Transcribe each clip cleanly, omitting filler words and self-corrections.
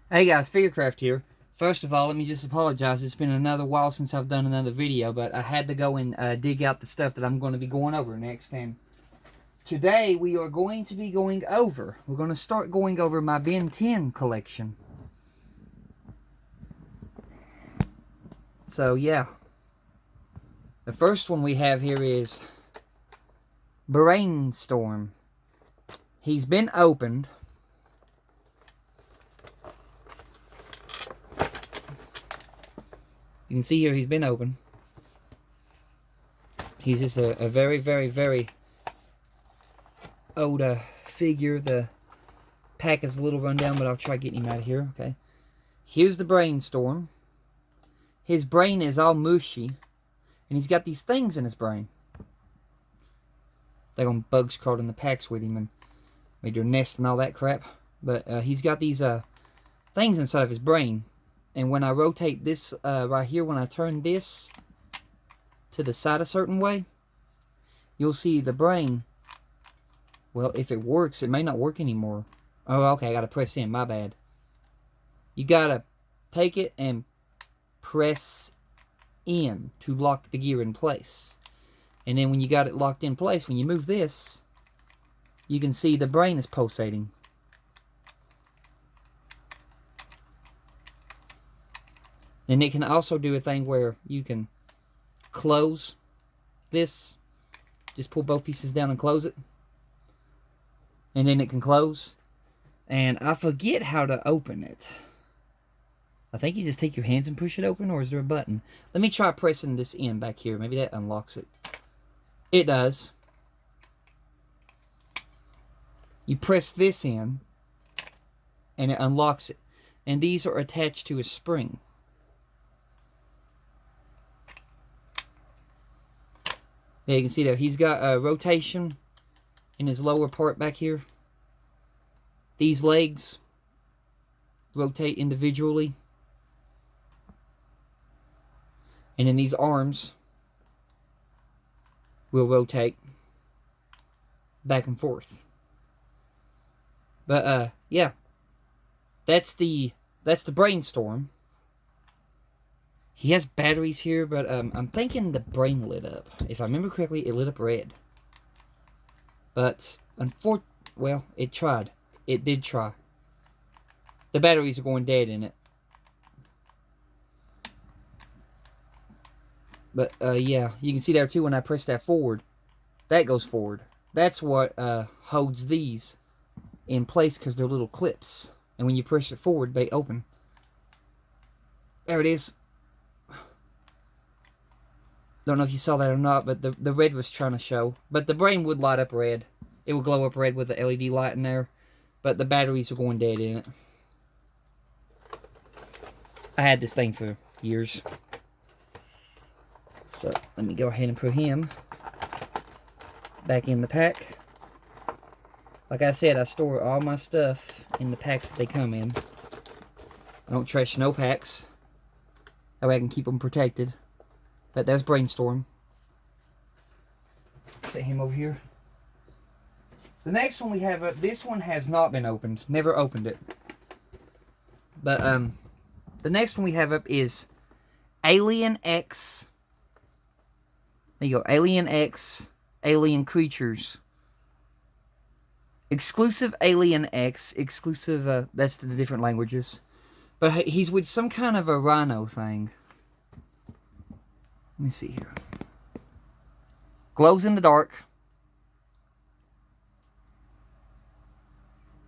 Hey guys, Figurecraft here. First of all, let me just apologize. It's been another while since I've done another video, but I had to go and dig out the stuff that I'm going to be going over next. And today we are going to be we're going to start going over my Ben 10 collection. So yeah, the first one we have here is Brainstorm. He's been opened. You can see here he's been opened. He's just a very, very, very old figure. The pack is a little run down, but I'll try getting him out of here. Okay. Here's the Brainstorm. His brain is all mushy, and he's got these things in his brain. They're on bugs crawled in the packs with him and made their nest and all that crap. But he's got these things inside of his brain. And when I rotate this right here, when I turn this to the side a certain way, you'll see the brain. Well, if it works, it may not work anymore. Oh, okay, I gotta press in, my bad. You gotta take it and press in to lock the gear in place. And then when you got it locked in place, when you move this, you can see the brain is pulsating. And it can also do a thing where you can close this. Just pull both pieces down and close it. And then it can close. And I forget how to open it. I think you just take your hands and push it open, or is there a button? Let me try pressing this in back here. Maybe that unlocks it. It does. You press this in, and it unlocks it. And these are attached to a spring. Yeah, you can see that he's got a rotation in his lower part back here. These legs rotate individually. And then these arms will rotate back and forth. But yeah, that's the Brainstorm. He has batteries here, but I'm thinking the brain lit up. If I remember correctly, it lit up red. But well, it tried. It did try. The batteries are going dead in it. But yeah, you can see there too when I press that forward, that goes forward. That's what holds these in place because they're little clips. And when you press it forward, they open. There it is. Don't know if you saw that or not, but the red was trying to show. But the brain would light up red. It would glow up red with the LED light in there. But the batteries are going dead in it. I had this thing for years. So let me go ahead and put him back in the pack. Like I said, I store all my stuff in the packs that they come in. I don't trash no packs. That way I can keep them protected. But there's Brainstorm. Set him over here. The next one we have, this one has not been opened. Never opened it. But the next one we have up is Alien X. There you go, Alien X, Alien Creatures. Exclusive Alien X, exclusive, that's the different languages. But he's with some kind of a rhino thing. Let me see here. Glows in the dark.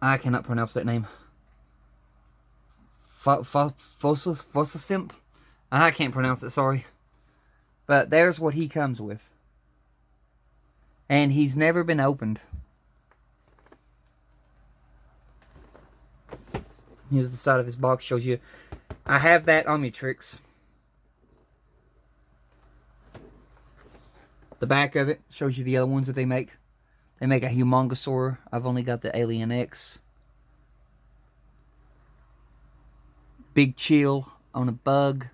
I cannot pronounce that name. Fossilsimp? I can't pronounce it, sorry. But there's what he comes with. And he's never been opened. Here's the side of his box, shows you. I have that Omnitrix. The back of it shows you the other ones that they make. They make a Humongosaur. I've only got the Alien X. Big Chill on a bug.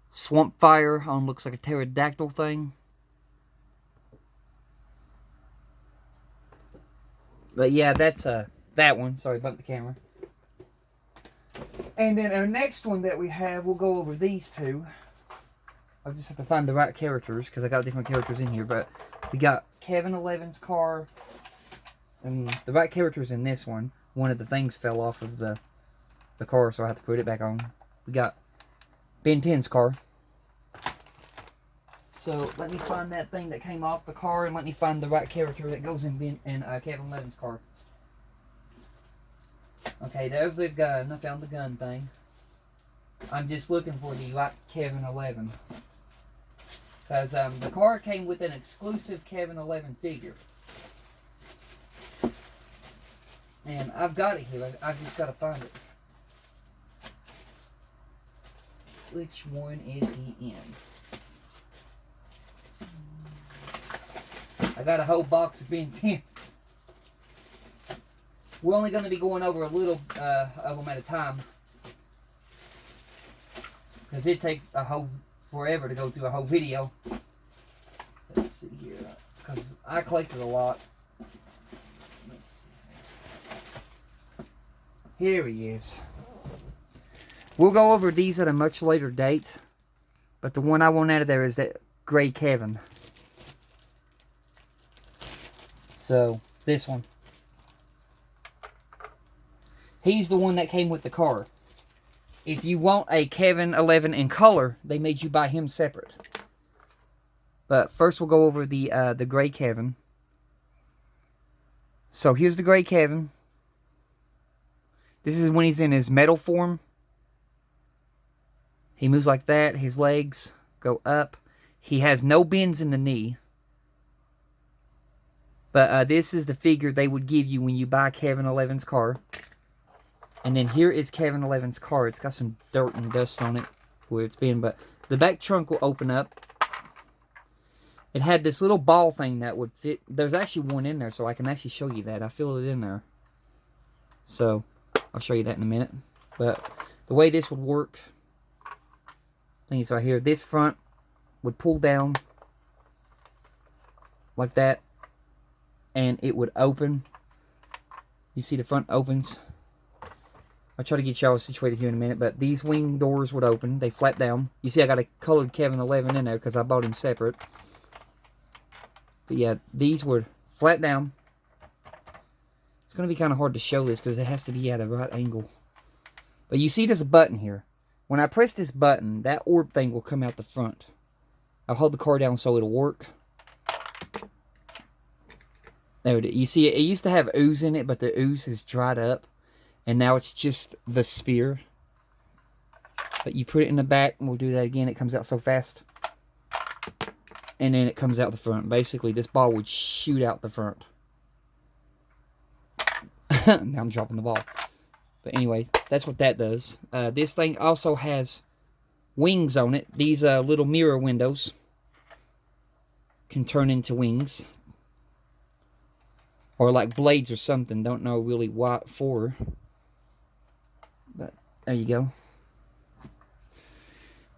Swamp Fire on looks like a pterodactyl thing. But yeah, that's that one. Sorry, bumped the camera. And then our next one that we have, we'll go over these two. I'll just have to find the right characters because I got different characters in here. But we got Kevin 11's car. And the right characters in this one. One of the things fell off of the car, so I have to put it back on. We got Ben 10's car. So let me find that thing that came off the car, and let me find the right character that goes in Kevin 11's car. Okay, there's the gun. I found the gun thing. I'm just looking for the right Kevin 11. Because the car came with an exclusive Kevin 11 figure. And I've got it here. I've just got to find it. Which one is he in? I got a whole box of Ben 10s. We're only going to be going over a little of them at a time. Because it'd take forever to go through a whole video. Let's see here. Because I collected a lot. Let's see. Here he is. We'll go over these at a much later date. But the one I want out of there is that Gray Kevin. So, this one. He's the one that came with the car. If you want a Kevin 11 in color, they made you buy him separate. But first we'll go over the Gray Kevin. So here's the Gray Kevin. This is when he's in his metal form. He moves like that. His legs go up. He has no bends in the knee. But this is the figure they would give you when you buy Kevin 11's car. And then here is Kevin 11's car. It's got some dirt and dust on it where it's been. But the back trunk will open up. It had this little ball thing that would fit. There's actually one in there, so I can actually show you that. I feel it in there. So, I'll show you that in a minute. But the way this would work, thing is right here. This front would pull down like that. And it would open. You see the front opens. I'll try to get y'all situated here in a minute. But these wing doors would open. They flap down. You see I got a colored Kevin 11 in there because I bought him separate. But yeah, these would flap down. It's going to be kind of hard to show this because it has to be at a right angle. But you see there's a button here. When I press this button, that orb thing will come out the front. I'll hold the car down so it'll work. There it is. You see, it used to have ooze in it, but the ooze has dried up. And now it's just the spear. But you put it in the back, and we'll do that again. It comes out so fast. And then it comes out the front. Basically, this ball would shoot out the front. Now I'm dropping the ball. But anyway, that's what that does. This thing also has wings on it. These little mirror windows can turn into wings. Or like blades or something. Don't know really what for. But there you go.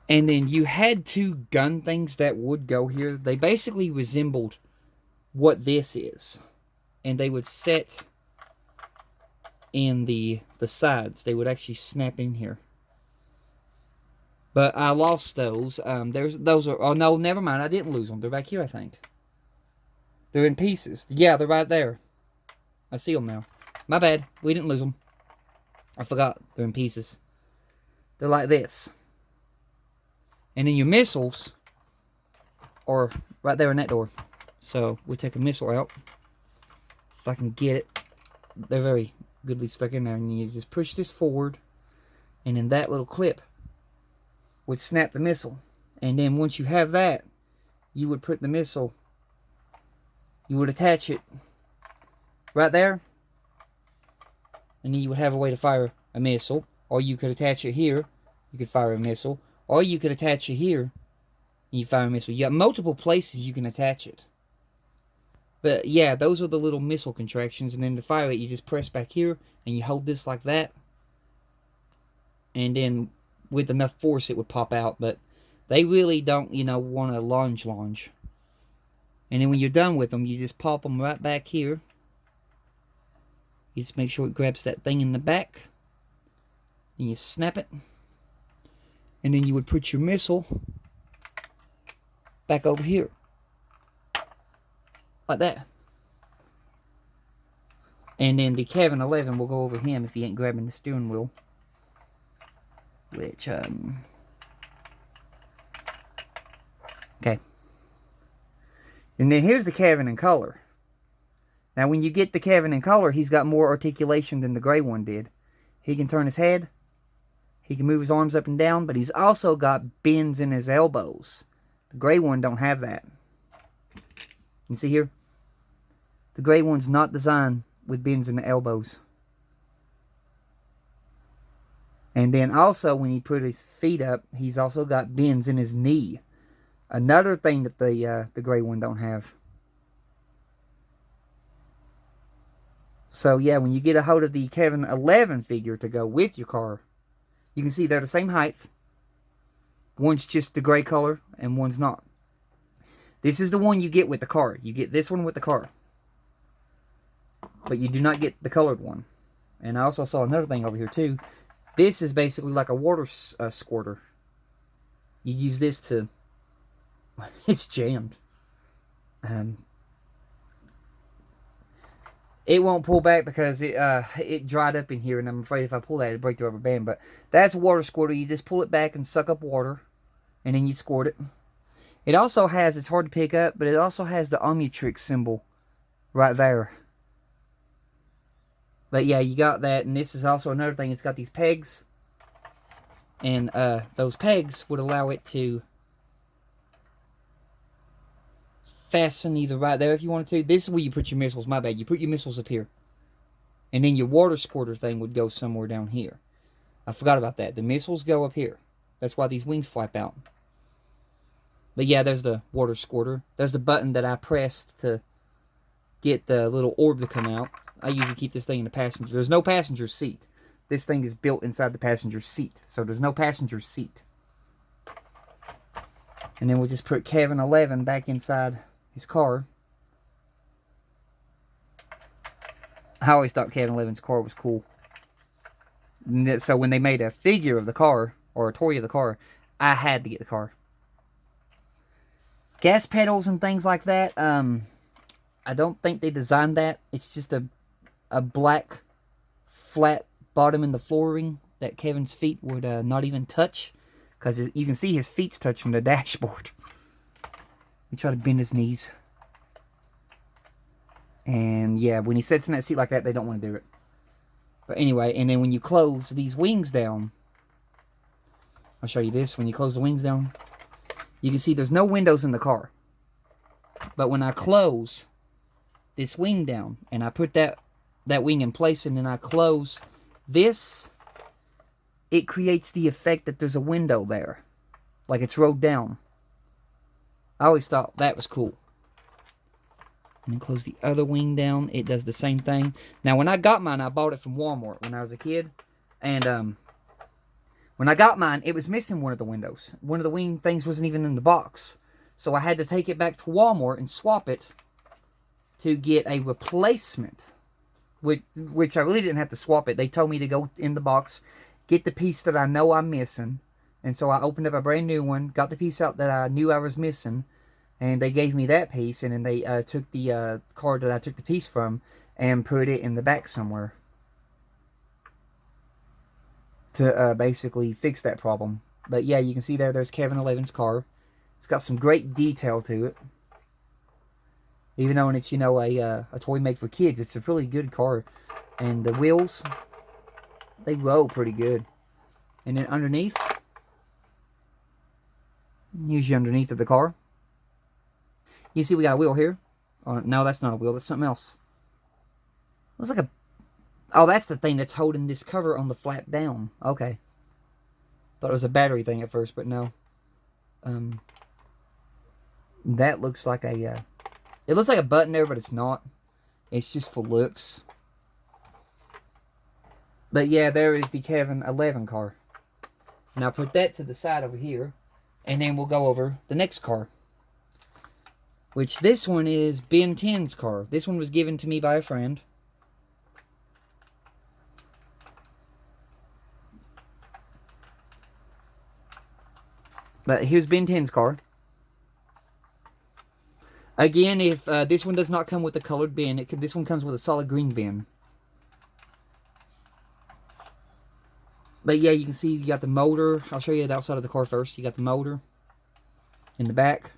And then you had two gun things that would go here. They basically resembled what this is. And they would set in the sides. They would actually snap in here. But I lost those. Those are... Oh, no, never mind. I didn't lose them. They're back here, I think. They're in pieces. Yeah, they're right there. I see them now. My bad. We didn't lose them. I forgot. They're in pieces. They're like this. And then your missiles are right there in that door. So, we take a missile out. If I can get it. They're very goodly stuck in there. And you just push this forward. And then that little clip would snap the missile. And then once you have that, you would put the missile. You would attach it right there. And then you would have a way to fire a missile. Or you could attach it here. You could fire a missile. Or you could attach it here. And you fire a missile. You got multiple places you can attach it. But yeah, those are the little missile contractions. And then to fire it, you just press back here. And you hold this like that. And then with enough force, it would pop out. But they really don't, want to lunge. And then when you're done with them, you just pop them right back here. You just make sure it grabs that thing in the back. Then you snap it. And then you would put your missile back over here. Like that. And then the Kevin 11 will go over him if he ain't grabbing the steering wheel. Which, okay. And then here's the Kevin in color. Now when you get the Kevin in color, he's got more articulation than the gray one did. He can turn his head. He can move his arms up and down, but he's also got bends in his elbows. The gray one don't have that. You see here? The gray one's not designed with bends in the elbows. And then also when he put his feet up, he's also got bends in his knee. Another thing that the gray one don't have. So yeah, when you get a hold of the Kevin 11 figure to go with your car, you can see they're the same height. One's just the gray color and one's not. This is the one you get with the car. You get this one with the car. But you do not get the colored one. And I also saw another thing over here too. This is basically like a water squirter. You use this to... It's jammed. It won't pull back because it dried up in here, and I'm afraid if I pull that, it'll break the rubber band. But that's a water squirter. You just pull it back and suck up water, and then you squirt it. It also has, it's hard to pick up, but it also has the Omnitrix symbol right there. But yeah, you got that, and this is also another thing. It's got these pegs, and those pegs would allow it to fasten either right there if you wanted to. This is where you put your missiles. My bad. You put your missiles up here. And then your water squirter thing would go somewhere down here. I forgot about that. The missiles go up here. That's why these wings flap out. But yeah, there's the water squirter. There's the button that I pressed to get the little orb to come out. I usually keep this thing in the passenger. There's no passenger seat. This thing is built inside the passenger seat. So there's no passenger seat. And then we'll just put Kevin 11 back inside his car. I always thought Kevin 11's car was cool. So when they made a figure of the car, or a toy of the car, I had to get the car. Gas pedals and things like that, I don't think they designed that. It's just a black, flat bottom in the flooring that Kevin's feet would not even touch. Because you can see his feet's touching the dashboard. He tried to bend his knees. And yeah, when he sits in that seat like that, they don't want to do it. But anyway, and then when you close these wings down, I'll show you this. When you close the wings down, you can see there's no windows in the car. But when I close this wing down, and I put that wing in place, and then I close this, it creates the effect that there's a window there. Like it's rolled down. I always thought that was cool. And then close the other wing down. It does the same thing. Now, when I got mine, I bought it from Walmart when I was a kid. And when I got mine, it was missing one of the windows. One of the wing things wasn't even in the box. So I had to take it back to Walmart and swap it to get a replacement. Which I really didn't have to swap it. They told me to go in the box, get the piece that I know I'm missing. And so I opened up a brand new one, got the piece out that I knew I was missing, and they gave me that piece, and then they took the card that I took the piece from and put it in the back somewhere to basically fix that problem. But yeah, you can see there's Kevin 11's car. It's got some great detail to it. Even though it's, you know, a toy made for kids, it's a really good car. And the wheels, they roll pretty good. And then underneath, usually underneath of the car, you see we got a wheel here. No, that's not a wheel. That's something else. Looks like a... Oh, that's the thing that's holding this cover on the flap down. Okay. Thought it was a battery thing at first, but no. That looks like a... It looks like a button there, but it's not. It's just for looks. But yeah, there is the Kevin 11 car. Now put that to the side over here. And then we'll go over the next car. Which this one is Ben 10's car. This one was given to me by a friend. But here's Ben 10's car. Again, if this one does not come with a colored bin, this one comes with a solid green bin. But yeah, you can see you got the motor. I'll show you the outside of the car first. You got the motor in the back.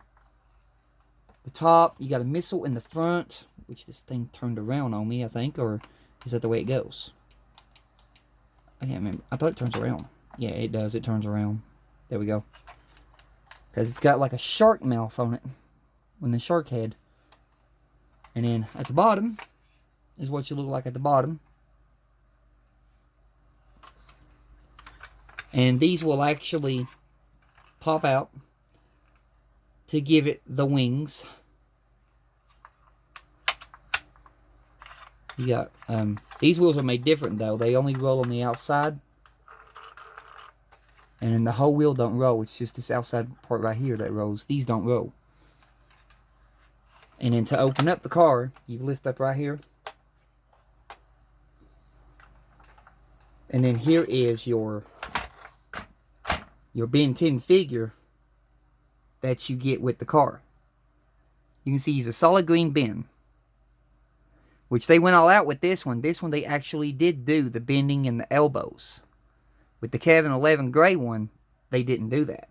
The top, you got a missile in the front, which this thing turned around on me, I think, or is that the way it goes? I can't remember. I thought it turns around. Yeah, it does. It turns around. There we go. Because it's got like a shark mouth on it. On the shark head. And then at the bottom is what you look like at the bottom. And these will actually pop out to give it the wings. You got these wheels are made different though. They only roll on the outside. And then the whole wheel don't roll. It's just this outside part right here that rolls. These don't roll. And then to open up the car, you lift up right here. And then here is your Ben 10 figure that you get with the car. You can see he's a solid green bin, which they went all out with this one. This one they actually did do the bending in the elbows. With the Kevin 11 gray one, they didn't do that.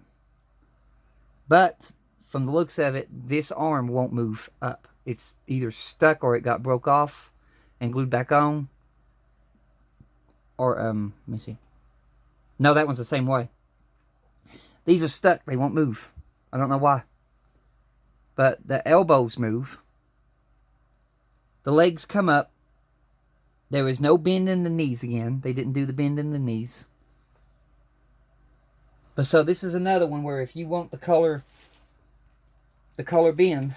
But from the looks of it, this arm won't move up. It's either stuck or it got broke off and glued back on. Or let me see. No, that one's the same way. These are stuck. They won't move. I don't know why. But the elbows move. The legs come up. There is no bend in the knees again. They didn't do the bend in the knees. But so this is another one where if you want the color bin,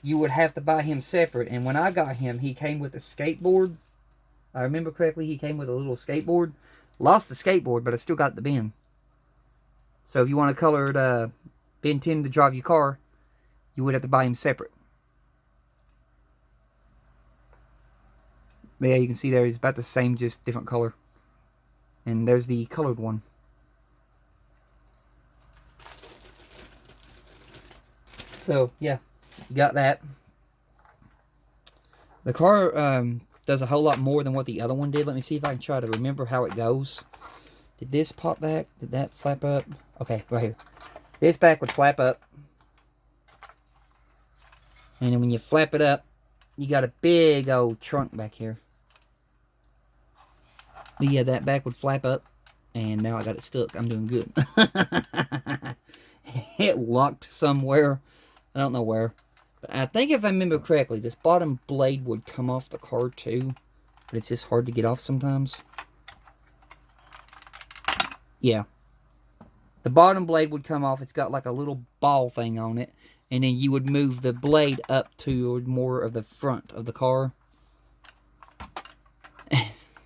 you would have to buy him separate. And when I got him, he came with a skateboard. I remember correctly, he came with a little skateboard. Lost the skateboard, but I still got the bin. So if you want a colored Ben 10 to drive your car, you would have to buy him separate. But yeah, you can see there, he's about the same, just different color. And there's the colored one. So, yeah, you got that. The car does a whole lot more than what the other one did. Let me see if I can try to remember how it goes. Did this pop back? Did that flap up? Okay, right here. This back would flap up. And then when you flap it up, you got a big old trunk back here. But yeah, that back would flap up. And now I got it stuck. I'm doing good. It locked somewhere. I don't know where. But I think if I remember correctly, this bottom blade would come off the car too. But it's just hard to get off sometimes. Yeah. The bottom blade would come off. It's got like a little ball thing on it. And then you would move the blade up to more of the front of the car.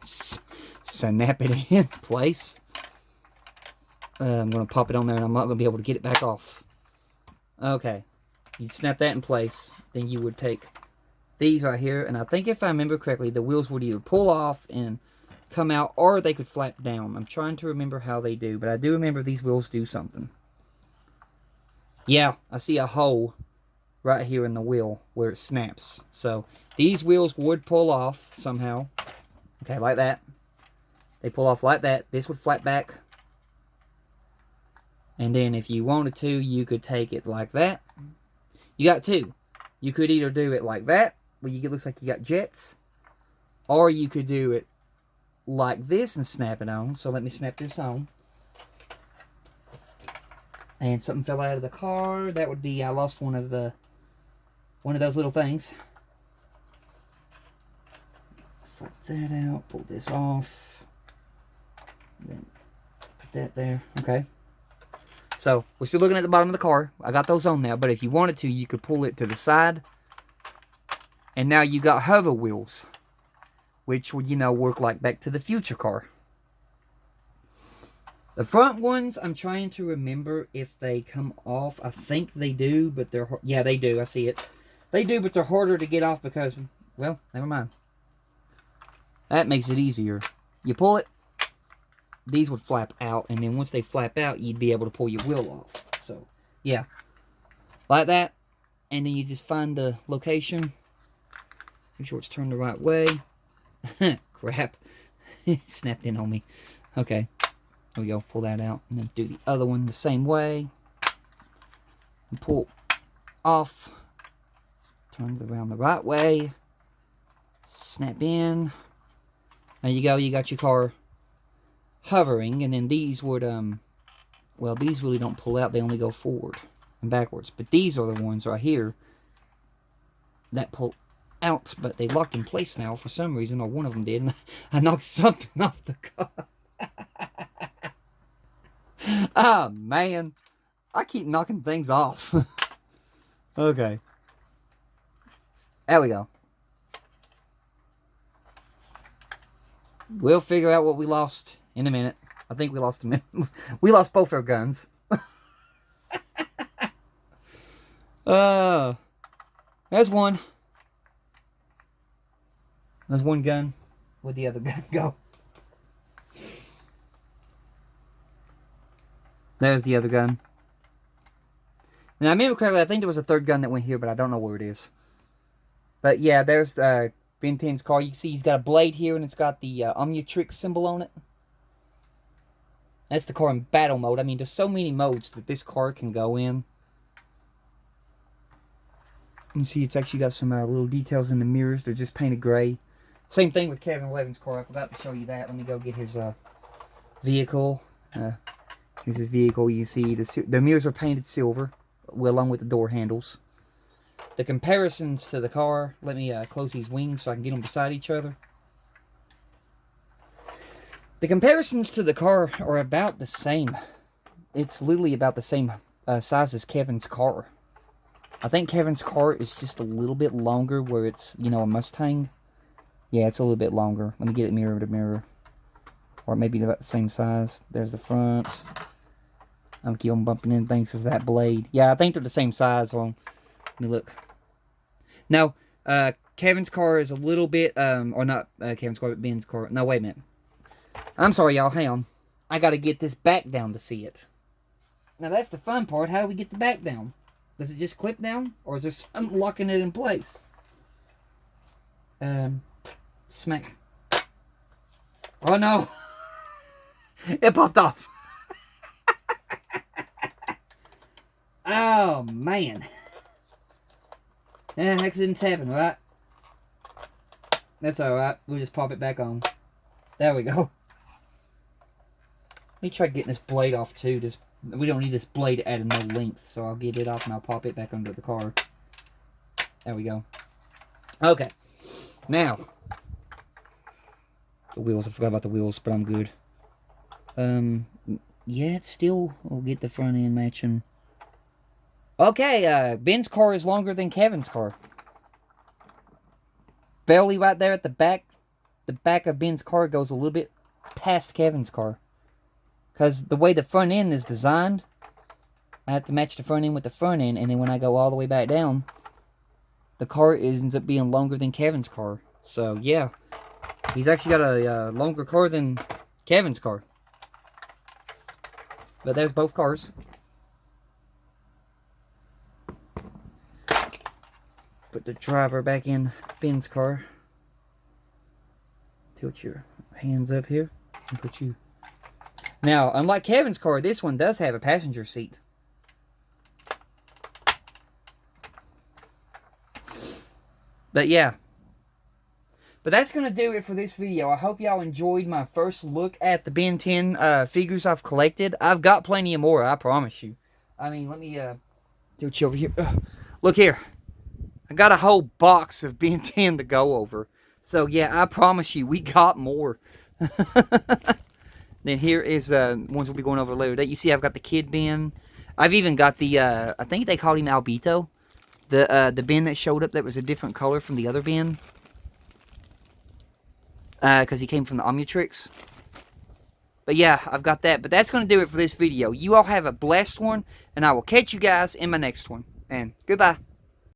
Snap it in place. I'm going to pop it on there and I'm not going to be able to get it back off. Okay. You'd snap that in place. Then you would take these right here. And I think if I remember correctly, the wheels would either pull off and come out or they could flap down. I'm trying to remember how they do. But I do remember these wheels do something. Yeah, I see a hole right here in the wheel where it snaps. So these wheels would pull off somehow. Okay, like that. They pull off like that. This would flap back. And then if you wanted to, you could take it like that. You got two. You could either do it like that, where it looks like you got jets. Or you could do it like this and snap it on. So let me snap this on. And something fell out of the car. That would be, I lost one of those little things. Flip that out, pull this off. Then put that there. Okay. So, we're still looking at the bottom of the car. I got those on now, but if you wanted to, you could pull it to the side. And now you got hover wheels, which would, work like Back to the Future car. The front ones, I'm trying to remember if they come off. I think they do, but they're... Yeah, they do. I see it. They do, but they're harder to get off because... Well, never mind. That makes it easier. You pull it, these would flap out, and then once they flap out, you'd be able to pull your wheel off. So, yeah. Like that. And then you just find the location. Make sure it's turned the right way. Crap. Snapped in on me. Okay. There we go. Pull that out. And then do the other one the same way. And pull off. Turn it around the right way. Snap in. There you go. You got your car hovering. And then these would, well, these really don't pull out. They only go forward and backwards. But these are the ones right here that pull out. But they locked in place now for some reason. Or one of them did. And I knocked something off the car. Ah, man. I keep knocking things off. Okay. There we go. We'll figure out what we lost in a minute. I think we lost a minute. We lost both our guns. There's one. There's one gun. Where'd the other gun go? There's the other gun. Now, I remember correctly, I think there was a third gun that went here, but I don't know where it is. But yeah, there's Ben 10's car. You can see he's got a blade here, and it's got the Omnitrix symbol on it. That's the car in battle mode. I mean, there's so many modes that this car can go in. You can see it's actually got some little details in the mirrors. They're just painted gray. Same thing with Kevin Levin's car. I forgot to show you that. Let me go get his vehicle. Here's his vehicle. You can see the mirrors are painted silver, along with the door handles. The comparisons to the car, let me close these wings so I can get them beside each other. The comparisons to the car are about the same. It's literally about the same size as Kevin's car. I think Kevin's car is just a little bit longer where it's, you know, a Mustang. Yeah, it's a little bit longer. Let me get it mirror to mirror. Or maybe about the same size. There's the front. I'm keep on bumping into things because of that blade. Yeah, I think they're the same size. Well, let me look. Now, Kevin's car is a little bit, or not Kevin's car, but Ben's car. No, wait a minute. I'm sorry, y'all. Hang on. I got to get this back down to see it. Now, that's the fun part. How do we get the back down? Does it just clip down? Or is there something locking it in place? Smack. Oh, no. It popped off. Oh, man. Yeah, accidents happen, right? That's alright. We'll just pop it back on. There we go. Let me try getting this blade off, too. We don't need this blade to add no length, so I'll get it off and I'll pop it back under the car. There we go. Okay. Now. The wheels. I forgot about the wheels, but I'm good. Yeah, it's still... We'll get the front end matching... Okay, Ben's car is longer than Kevin's car. Belly right there at the back. The back of Ben's car goes a little bit past Kevin's car. Because the way the front end is designed, I have to match the front end with the front end. And then when I go all the way back down, the car ends up being longer than Kevin's car. So, yeah. He's actually got a longer car than Kevin's car. But there's both cars. Put the driver back in Ben's car. Tilt your hands up here and put you. Now, unlike Kevin's car, this one does have a passenger seat. But yeah. But that's going to do it for this video. I hope y'all enjoyed my first look at the Ben 10 figures I've collected. I've got plenty of more, I promise you. I mean, let me tilt you over here. Look here. I got a whole box of Ben 10 to go over. So, yeah, I promise you, we got more. Then here is ones we'll be going over later. That you see, I've got the Kid Ben. I've even got the, I think they called him Albito. The Ben that showed up that was a different color from the other Ben. Because he came from the Omnitrix. But yeah, I've got that. But that's going to do it for this video. You all have a blessed one. And I will catch you guys in my next one. And goodbye.